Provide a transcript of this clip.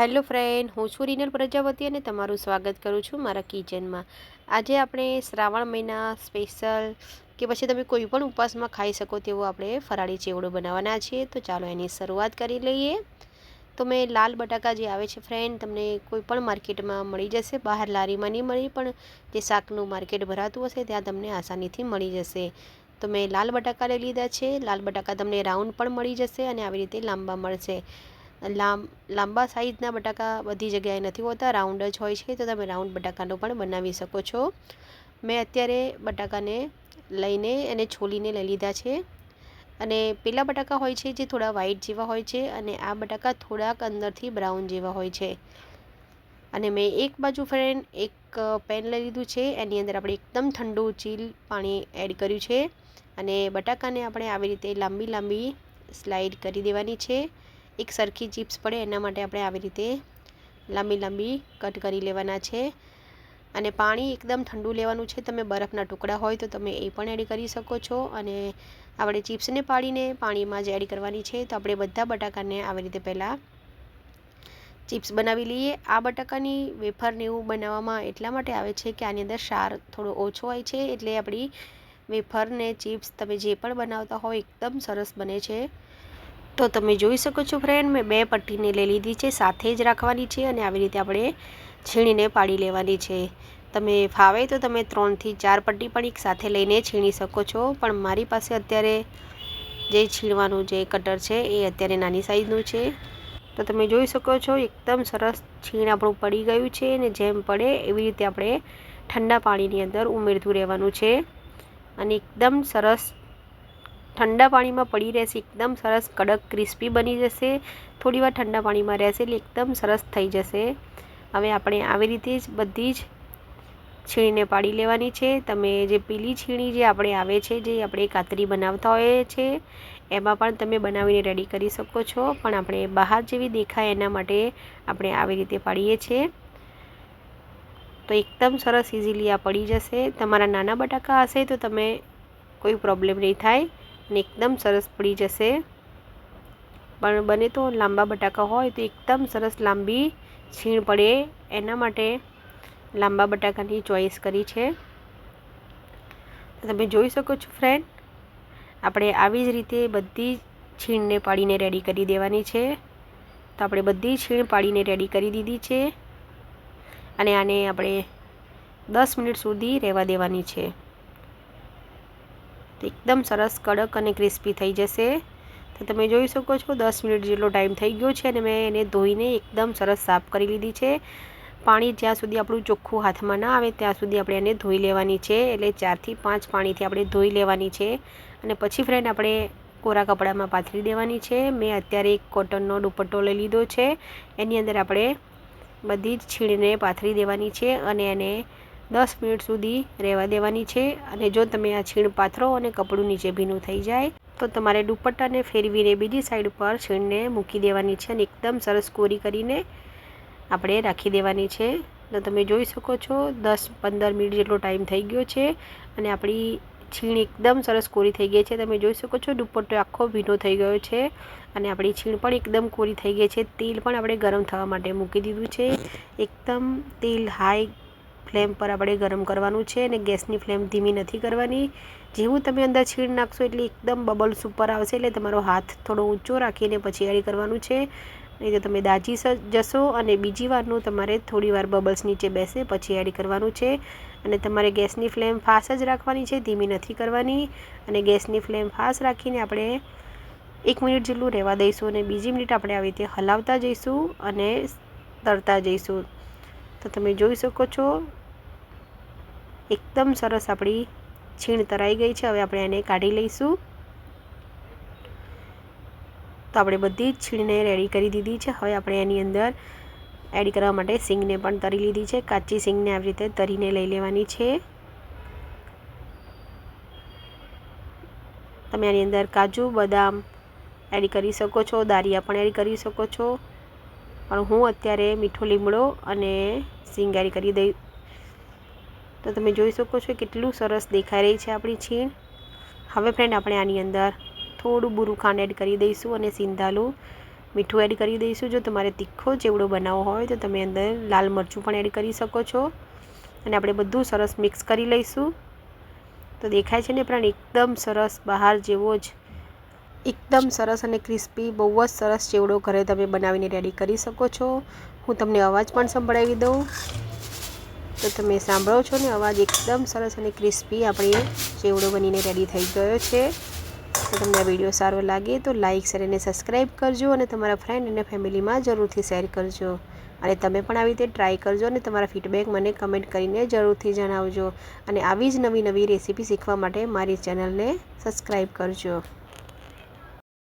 Hello friend, હું છું રીનલ પ્રજાપતિ અને તમારું સ્વાગત કરું છું મારા કિચનમાં। આજે આપણે શ્રાવણ મહિના સ્પેશિયલ કે પછી તમે કોઈ પણ ઉપવાસમાં ખાઈ શકો તેવો આપણે ફરાળી ચેવડો બનાવવાના છીએ। તો ચાલો એની શરૂઆત કરી લઈએ। તો મેં લાલ બટાકા જે આવે છે ફ્રેન્ડ, તમને કોઈ પણ માર્કેટમાં મળી જશે। બહાર લારીમાં નહીં મળી, પણ જે શાકનું માર્કેટ ભરાતું હશે ત્યાં તમને આસાનીથી મળી જશે। તો મેં લાલ બટાકા લઈ લીધા છે। લાલ બટાકા તમને રાઉન્ડ પણ મળી જશે અને આવી રીતે લાંબા મળશે। લાંબા સાઈઝના બટાકા બધી જગ્યાએ નથી હોતા, રાઉન્ડ જ હોય છે, તો તમે રાઉન્ડ બટાકાનો પણ બનાવી શકો છો। મેં અત્યારે બટાકાને લઈને એને છોલીને લઈ લીધા છે। અને પેલા બટાકા હોય છે જે થોડા વ્હાઈટ જેવા હોય છે અને આ બટાકા થોડાક અંદરથી બ્રાઉન જેવા હોય છે। અને મેં એક બાજુ ફ્રેન્ડ એક પેન લઈ લીધું છે, એની અંદર આપણે એકદમ ઠંડુ ચીલ પાણી એડ કર્યું છે અને બટાકાને આપણે આવી રીતે લાંબી લાંબી સ્લાઈડ કરી દેવાની છે। એક સરખી ચિપ્સ પડે એના માટે આપણે આવી રીતે લાંબી લાંબી કટ કરી લેવાના છે। અને પાણી એકદમ ઠંડુ લેવાનું છે। તમે બરફના ટુકડા હોય તો તમે એ પણ એડ કરી શકો છો અને આપણે ચિપ્સને પાડીને પાણીમાં જ એડ કરવાની છે। તો આપણે બધા બટાકાને આવી રીતે પહેલાં ચિપ્સ બનાવી લઈએ। આ બટાકાની વેફરને એવું બનાવવામાં એટલા માટે આવે છે કે આની અંદર ક્ષાર થોડો ઓછો હોય છે, એટલે આપણી વેફરને ચિપ્સ તમે જે પણ બનાવતા હોય એકદમ સરસ બને છે। તો તમે જોઈ શકો છો ફ્રેન્ડ, મેં 2 પટ્ટીને લઈ લીધી છે, સાથે જ રાખવાની છે અને આવી રીતે આપણે છીણીને પાડી લેવાની છે। તમે ફાવે તો તમે 3 થી 4 પટ્ટી પણ એક સાથે લઈને છીણી શકો છો, પણ મારી પાસે અત્યારે જે છીણવાનું જે કટર છે એ અત્યારે નાની સાઈઝનું છે। તો તમે જોઈ શકો છો એકદમ સરસ છીણ આપણું પડી ગયું છે અને જેમ પડે એવી રીતે આપણે ઠંડા પાણીની અંદર ઉમેરતું રહેવાનું છે અને એકદમ સરસ ઠંડા પાણીમાં પડી રહેશે, એકદમ સરસ કડક ક્રિસ્પી બની જશે। થોડી વાર ઠંડા પાણીમાં રહેશે એટલે એકદમ સરસ થઈ જશે। હવે આપણે આવી રીતે જ બધી જ છીણીને પાડી લેવાની છે। તમે જે પીલી છીણી જે આપણે આવે છે, જે આપણે કાતરી બનાવતા હોઈએ છીએ, એમાં પણ તમે બનાવીને રેડી કરી શકો છો, પણ આપણે બહાર જેવી દેખાય એના માટે આપણે આવી રીતે પાડીએ છીએ। તો એકદમ સરસ ઇઝીલી આ પડી જશે। તમારા નાના બટાકા હશે તો તમે કોઈ પ્રોબ્લેમ નહીં થાય અને એકદમ સરસ પડી જશે, પણ બને તો લાંબા બટાકા હોય તો એકદમ સરસ લાંબી છીણ પડે એના માટે લાંબા બટાકાની ચોઈસ કરી છે। તમે જોઈ શકો છો ફ્રેન્ડ, આપણે આવી જ રીતે બધી છીણને પાડીને રેડી કરી દેવાની છે। તો આપણે બધી છીણ પાડીને રેડી કરી દીધી છે અને આને આપણે 10 મિનિટ સુધી રહેવા દેવાની છે। તો એકદમ સરસ કડક અને ક્રિસ્પી થઈ જશે। તો તમે જોઈ શકો છો 10 મિનિટ જેટલો ટાઈમ થઈ ગયો છે અને મેં એને ધોઈને એકદમ સરસ સાફ કરી લીધી છે। પાણી જ્યાં સુધી આપણું ચોખ્ખું હાથમાં ના આવે ત્યાં સુધી આપણે એને ધોઈ લેવાની છે, એટલે 4 થી 5 પાણીથી આપણે ધોઈ લેવાની છે અને પછી ફ્રેન્ડ આપણે કોરા કપડામાં પાથરી દેવાની છે। મેં અત્યારે એક કોટનનો દુપટ્ટો લઈ લીધો છે, એની અંદર આપણે બધી જ છીણીને પાથરી દેવાની છે અને એને 10 મિનિટ સુધી રહેવા દેવાની છે। અને જો તમે આ છીણ પાથરો અને કપડું નીચે ભીનું થઈ જાય તો તમારે દુપટ્ટાને ફેરવીને બીજી સાઈડ પર છીણને મૂકી દેવાની છે અને એકદમ સરસ કોરી કરીને આપણે રાખી દેવાની છે। તો તમે જોઈ શકો છો 10-15 મિનિટ જેટલો ટાઈમ થઈ ગયો છે અને આપણી છીણ એકદમ સરસ કોરી થઈ ગઈ છે। તમે જોઈ શકો છો દુપટ્ટો આખો ભીનો થઈ ગયો છે અને આપણી છીણ પણ એકદમ કોરી થઈ ગઈ છે। તેલ પણ આપણે ગરમ થવા માટે મૂકી દીધું છે। એકદમ તેલ હાઈ ફ્લેમ પર આપણે ગરમ કરવાનું છે અને ગેસની ફ્લેમ ધીમી નથી કરવાની। જેવું તમે અંદર છીણ નાખશો એટલે એકદમ બબલ્સ ઉપર આવશે, એટલે તમારો હાથ થોડો ઊંચો રાખીને પછી એડ કરવાનું છે, નહીં તો તમે દાજી જશો અને બીજી વારનું તમારે થોડી વાર બબલ્સ નીચે બેસે પછી એડ કરવાનું છે। અને તમારે ગેસની ફ્લેમ ફાસ્ટ જ રાખવાની છે, ધીમી નથી કરવાની। અને ગેસની ફ્લેમ ફાસ્ટ રાખીને આપણે 1 મિનિટ જેટલું રહેવા દઈશું અને બીજી મિનિટ આપણે આવી રીતે હલાવતા જઈશું અને તળતા જઈશું। તો તમે જોઈ શકો છો એકદમ સરસ આપણી છીણ તરાઈ ગઈ છે। હવે આપણે એને કાઢી લઈશું। તો આપણે બધી જ છીણને રેડી કરી દીધી છે। હવે આપણે એની અંદર એડ કરવા માટે સિંગને પણ તરી લીધી છે। કાચી સિંગને આવી રીતે તરીને લઈ લેવાની છે। તમે આની અંદર કાજુ બદામ એડ કરી શકો છો, દારિયા પણ એડ કરી શકો છો, પણ હું અત્યારે મીઠો લીમડો અને સિંગ એડ કરી દઈ। તો તમે જોઈ શકો છો કેટલું સરસ દેખાઈ રહી છે આપણી છીણ। હવે ફ્રેન્ડ આપણે આની અંદર થોડું બુરું ખાંડ એડ કરી દઈશું અને સિંધાલું મીઠું એડ કરી દઈશું. જો તમારે તીખો ચેવડો બનાવવો હોય તો તમે અંદર લાલ મરચું પણ એડ કરી શકો છો. અને આપણે બધું સરસ મિક્સ કરી લઈશું. તો દેખાય છે ને પણ એકદમ સરસ બહાર જેવો જ એકદમ સરસ અને ક્રિસ્પી બહુ જ સરસ ચેવડો ઘરે તમે બનાવીને રેડી કરી શકો છો. હું તમને અવાજ પણ સંભળાવી દઉં તો તમે સાંભળો છો ને અવાજ એકદમ સરસ અને ક્રિસ્પી આપણે ચેવડો બનીને રેડી થઈ ગયો છે. તો તમને આ વિડીયો સારો લાગે તો લાઇક શેર અને સબસ્ક્રાઈબ કરજો અને તમારા ફ્રેન્ડ અને ફેમિલીમાં જરૂરથી શેર કરજો. અને તમે પણ આવી રીતે ટ્રાય કરજો અને તમારા ફીડબેક મને કમેન્ટ કરીને જરૂરથી જણાવજો. અને આવી જ નવી રેસીપી શીખવા માટે મારી ચેનલને સબસ્ક્રાઈબ કરજો.